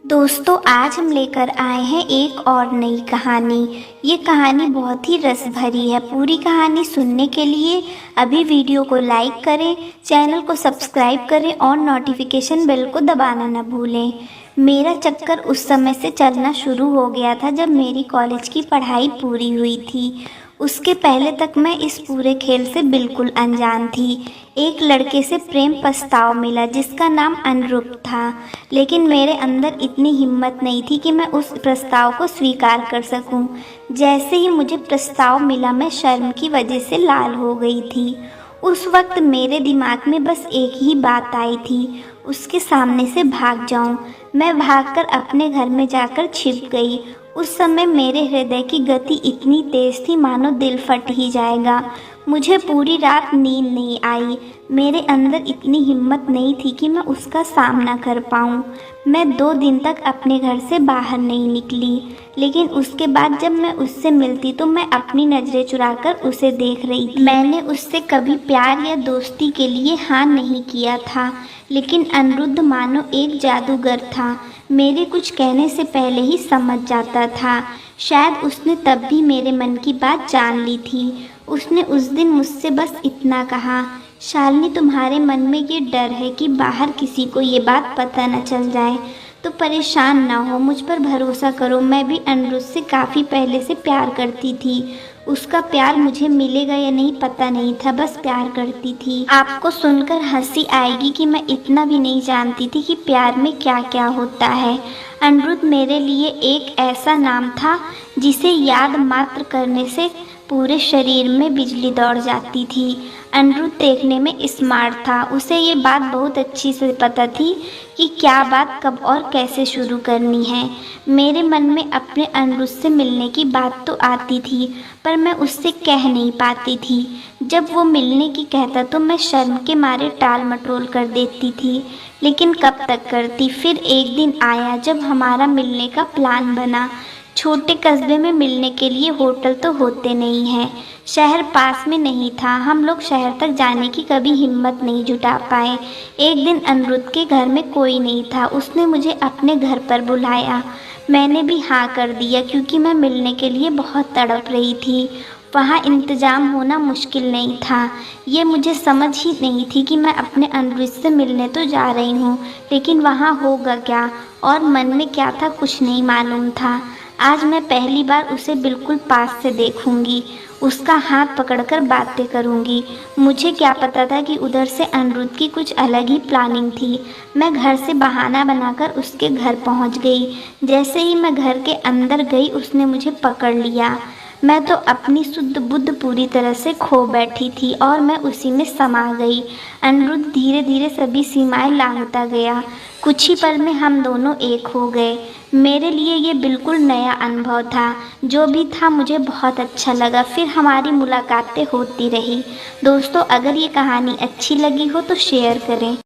दोस्तों, आज हम लेकर आए हैं एक और नई कहानी। ये कहानी बहुत ही रस भरी है। पूरी कहानी सुनने के लिए अभी वीडियो को लाइक करें, चैनल को सब्सक्राइब करें और नोटिफिकेशन बेल को दबाना न भूलें। मेरा चक्कर उस समय से चलना शुरू हो गया था जब मेरी कॉलेज की पढ़ाई पूरी हुई थी। उसके पहले तक मैं इस पूरे खेल से बिल्कुल अनजान थी। एक लड़के से प्रेम प्रस्ताव मिला जिसका नाम अनुरूप था, लेकिन मेरे अंदर इतनी हिम्मत नहीं थी कि मैं उस प्रस्ताव को स्वीकार कर सकूं। जैसे ही मुझे प्रस्ताव मिला, मैं शर्म की वजह से लाल हो गई थी। उस वक्त मेरे दिमाग में बस एक ही बात आई थी, उसके सामने से भाग जाऊं। मैं भागकर अपने घर में जाकर छिप गई। उस समय मेरे हृदय की गति इतनी तेज थी मानो दिल फट ही जाएगा। मुझे पूरी रात नींद नहीं आई। मेरे अंदर इतनी हिम्मत नहीं थी कि मैं उसका सामना कर पाऊँ। मैं 2 दिन तक अपने घर से बाहर नहीं निकली, लेकिन उसके बाद जब मैं उससे मिलती तो मैं अपनी नज़रें चुराकर उसे देख रही थी। मैंने उससे कभी प्यार या दोस्ती के लिए हाँ नहीं किया था, लेकिन अनिरुद्ध मानो एक जादूगर था। मेरे कुछ कहने से पहले ही समझ जाता था। शायद उसने तब भी मेरे मन की बात जान ली थी। उसने उस दिन मुझसे बस इतना कहा, शालिनी, तुम्हारे मन में ये डर है कि बाहर किसी को ये बात पता न चल जाए, तो परेशान ना हो, मुझ पर भरोसा करो। मैं भी अनिरुद्ध से काफ़ी पहले से प्यार करती थी। उसका प्यार मुझे मिलेगा या नहीं पता नहीं था, बस प्यार करती थी। आपको सुनकर हंसी आएगी कि मैं इतना भी नहीं जानती थी कि प्यार में क्या क्या होता है। अनिरुद्ध मेरे लिए एक ऐसा नाम था जिसे याद मात्र करने से पूरे शरीर में बिजली दौड़ जाती थी। अनिरुद्ध देखने में स्मार्ट था। उसे ये बात बहुत अच्छी से पता थी कि क्या बात कब और कैसे शुरू करनी है। मेरे मन में अपने अनिरुद्ध से मिलने की बात तो आती थी, पर मैं उससे कह नहीं पाती थी। जब वो मिलने की कहता तो मैं शर्म के मारे टाल मटोल कर देती थी, लेकिन कब तक करती। फिर एक दिन आया जब हमारा मिलने का प्लान बना। छोटे कस्बे में मिलने के लिए होटल तो होते नहीं हैं। शहर पास में नहीं था। हम लोग शहर तक जाने की कभी हिम्मत नहीं जुटा पाए। एक दिन अनिरुद्ध के घर में कोई नहीं था। उसने मुझे अपने घर पर बुलाया। मैंने भी हाँ कर दिया क्योंकि मैं मिलने के लिए बहुत तड़प रही थी। वहाँ इंतज़ाम होना मुश्किल नहीं था। ये मुझे समझ ही नहीं थी कि मैं अपने अनिरुद्ध से मिलने तो जा रही हूँ, लेकिन वहाँ होगा क्या और मन में क्या था कुछ नहीं मालूम था। आज मैं पहली बार उसे बिल्कुल पास से देखूंगी, उसका हाथ पकड़कर बातें करूंगी। मुझे क्या पता था कि उधर से अनिरुद्ध की कुछ अलग ही प्लानिंग थी। मैं घर से बहाना बनाकर उसके घर पहुंच गई। जैसे ही मैं घर के अंदर गई, उसने मुझे पकड़ लिया। मैं तो अपनी शुद्ध बुद्ध पूरी तरह से खो बैठी थी और मैं उसी में समा गई। अनिरुद्ध धीरे धीरे सभी सीमाएं लांघता गया। कुछ ही पल में हम दोनों एक हो गए। मेरे लिए ये बिल्कुल नया अनुभव था। जो भी था मुझे बहुत अच्छा लगा। फिर हमारी मुलाकातें होती रही। दोस्तों, अगर ये कहानी अच्छी लगी हो तो शेयर करें।